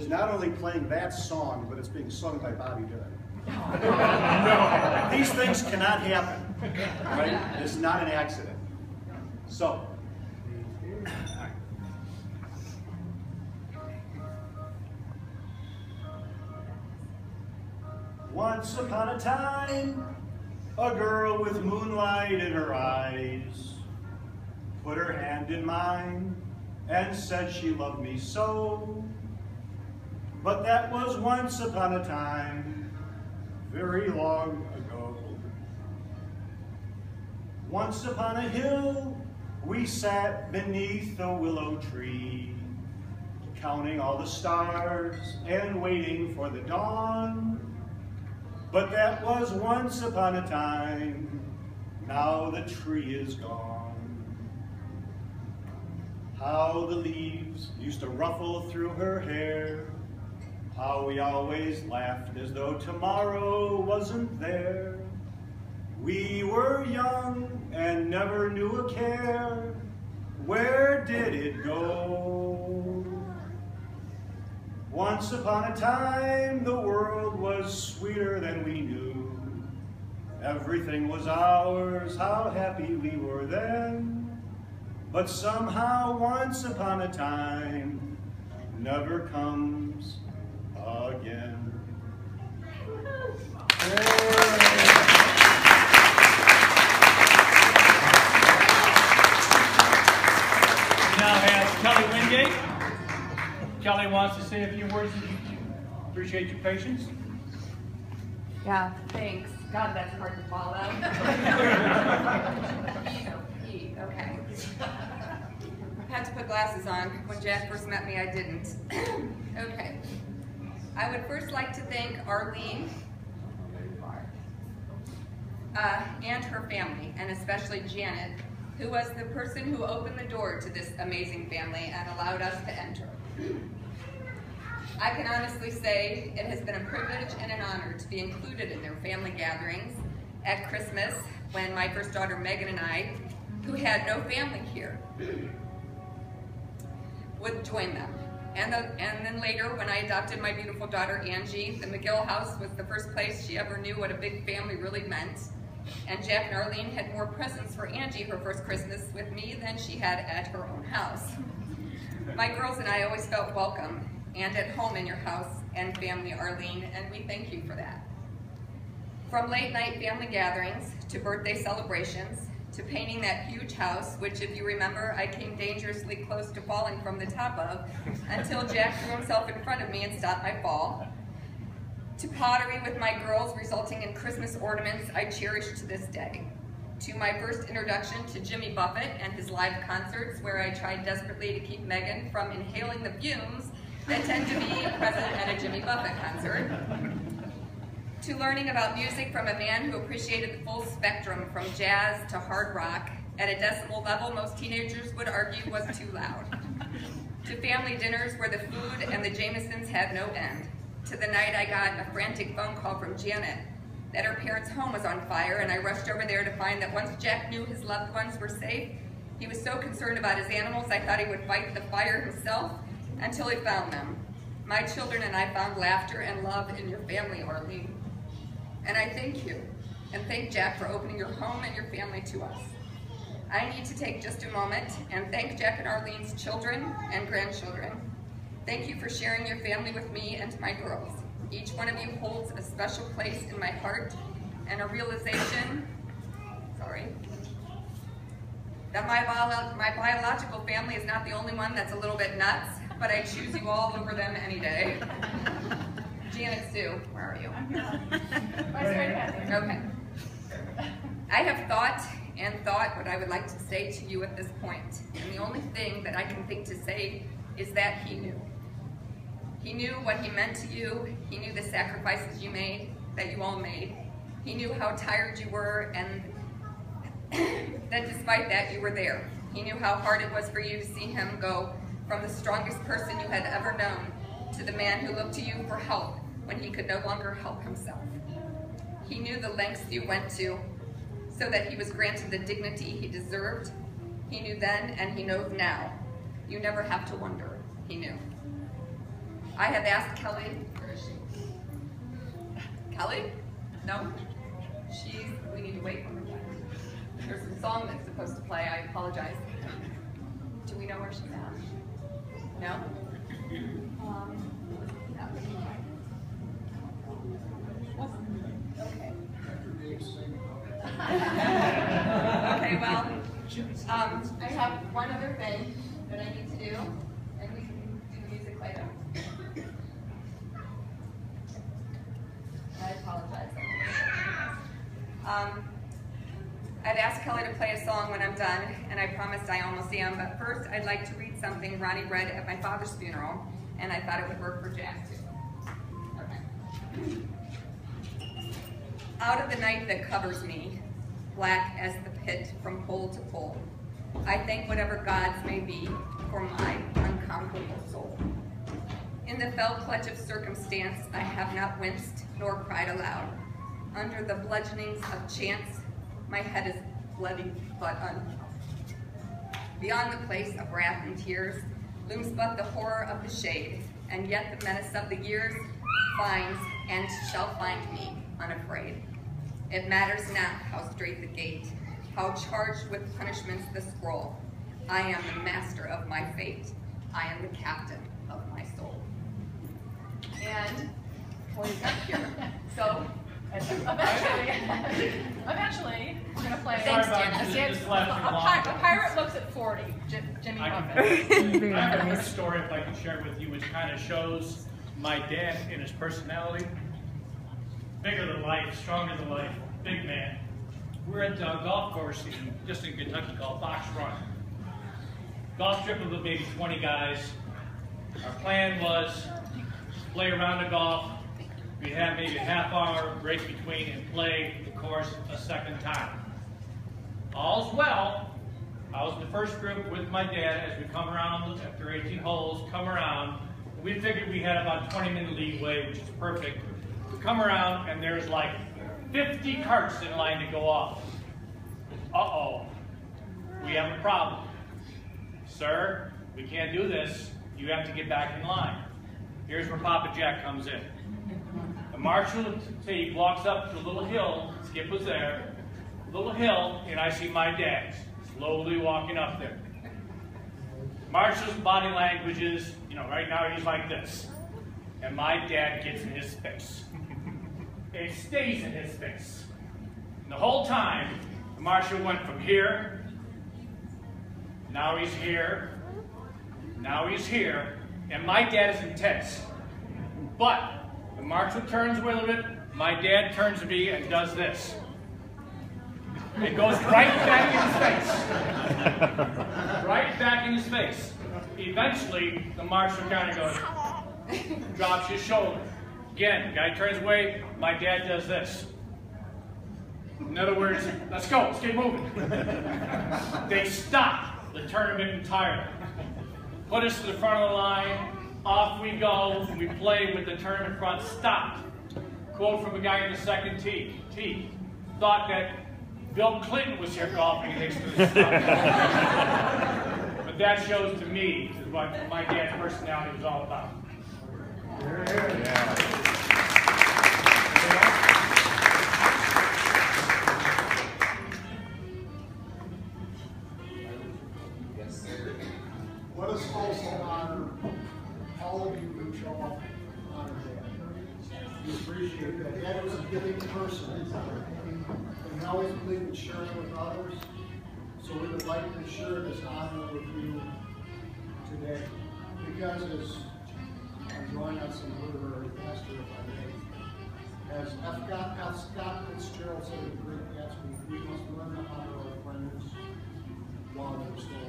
is not only playing that song, but it's being sung by Bobby Darin. These things cannot happen, right? It's not an accident. So, once upon a time, a girl with moonlight in her eyes put her hand in mine and said she loved me so. But that was once upon a time, very long ago. Once upon a hill, we sat beneath a willow tree, counting all the stars and waiting for the dawn. But that was once upon a time, now the tree is gone. How the leaves used to ruffle through her hair, how we always laughed as though tomorrow wasn't there. We were young and never knew a care. Where did it go? Once upon a time, the world was sweeter than we knew. Everything was ours, how happy we were then. But somehow, once upon a time, never comes again. We now have Kelly Wingate. Kelly wants to say a few words. Appreciate your patience. Yeah, thanks. God, that's hard to follow. Okay. I had to put glasses on. When Jack first met me, I didn't. Okay. I would first like to thank Arlene and her family, and especially Janet, who was the person who opened the door to this amazing family and allowed us to enter. I can honestly say it has been a privilege and an honor to be included in their family gatherings at Christmas when my first daughter Megan and I, who had no family here, would join them. And then later, when I adopted my beautiful daughter Angie, the McGill house was the first place she ever knew what a big family really meant. And Jack and Arlene had more presents for Angie her first Christmas with me than she had at her own house. My girls and I always felt welcome and at home in your house and family, Arlene, and we thank you for that. From late night family gatherings to birthday celebrations to painting that huge house, which if you remember, I came dangerously close to falling from the top of until Jack threw himself in front of me and stopped my fall, to pottery with my girls resulting in Christmas ornaments I cherish to this day, to my first introduction to Jimmy Buffett and his live concerts where I tried desperately to keep Megan from inhaling the fumes that tend to be present at a Jimmy Buffett concert, to learning about music from a man who appreciated the full spectrum from jazz to hard rock at a decibel level most teenagers would argue was too loud, to family dinners where the food and the Jamesons had no end, to the night I got a frantic phone call from Janet that her parents' home was on fire, and I rushed over there to find that once Jack knew his loved ones were safe, he was so concerned about his animals I thought he would fight the fire himself until he found them. My children and I found laughter and love in your family, Arlene. And I thank you, and thank Jack for opening your home and your family to us. I need to take just a moment and thank Jack and Arlene's children and grandchildren. Thank you for sharing your family with me and my girls. Each one of you holds a special place in my heart and a realization, that my biological family is not the only one that's a little bit nuts, but I choose you all over them any day. Janet Sue, where are you? I'm here. Okay. I have thought what I would like to say to you at this point, and the only thing that I can think to say is that he knew. He knew what he meant to you. He knew the sacrifices you made, that you all made. He knew how tired you were, and that despite that, you were there. He knew how hard it was for you to see him go from the strongest person you had ever known to the man who looked to you for help when he could no longer help himself. He knew the lengths you went to so that he was granted the dignity he deserved. He knew then, and he knows now. You never have to wonder. He knew. I have asked Kelly, where is she? Kelly? No? We need to wait for her. There's a song that's supposed to play, I apologize. Do we know where she's at? No? Okay. Okay, well, I have one other thing that I need to do, and we can do the music later. I apologize. I've asked Kelly to play a song when I'm done, and I promised I almost am, but first I'd like to read something Ronnie read at my father's funeral, and I thought it would work for Jack too. Okay. Out of the night that covers me, black as the pit from pole to pole, I thank whatever gods may be for my unconquerable soul. In the fell clutch of circumstance, I have not winced nor cried aloud. Under the bludgeonings of chance, my head is bloody but unbowed. Beyond the place of wrath and tears looms but the horror of the shade, and yet the menace of the years finds and shall find me unafraid. It matters not how straight the gate, how charged with punishments the scroll. I am the master of my fate. I am the captain of my soul. And Kelly's up here. So eventually, we're going to play Thanks, a pirate looks at 40, Jimmy Buffett. I have a quick story if I can share with you, which kind of shows my dad in his personality. Bigger than life, stronger than life, big man. We're at a golf course just in Kentucky called Fox Run. Golf trip of maybe 20 guys. Our plan was play a round of golf. We'd have maybe a half-hour break between and play the course a second time. All's well. I was in the first group with my dad as we come around after 18 holes, come around. We figured we had about 20-minute leeway, which is perfect. We come around and there's like 50 carts in line to go off. Uh-oh, we have a problem. Sir, we can't do this. You have to get back in line. Here's where Papa Jack comes in. The marshal walks up to a little hill, Skip was there, little hill, and I see my dad slowly walking up there. Marshal's body language is, right now he's like this. And my dad gets in his face. It stays in his face. And the whole time, the marshal went from here, now he's here, now he's here, and my dad is intense. But the marshal turns away a little bit, my dad turns to me and does this. It goes right back in his face. Right back in his face. Eventually, the marshal kind of goes, drops his shoulder. Again, the guy turns away, my dad does this. In other words, let's go, let's get moving. They stop the tournament entirely. Put us to the front of the line, off we go, we play with the tournament front stopped. Quote from a guy in the second tee. Thought that Bill Clinton was here golfing next to the stop. But that shows to me what my dad's personality was all about. Yeah. Let us also honor all of you who show up on our day. We appreciate that. Dad was a giving person. And he always believed in sharing with others. So we would like to share this honor with you today. Because as I'm drawing on some literary pastor, if I may, as F. Scott Fitzgerald said in the Great Gatsby, we must learn to honor our friends while they're still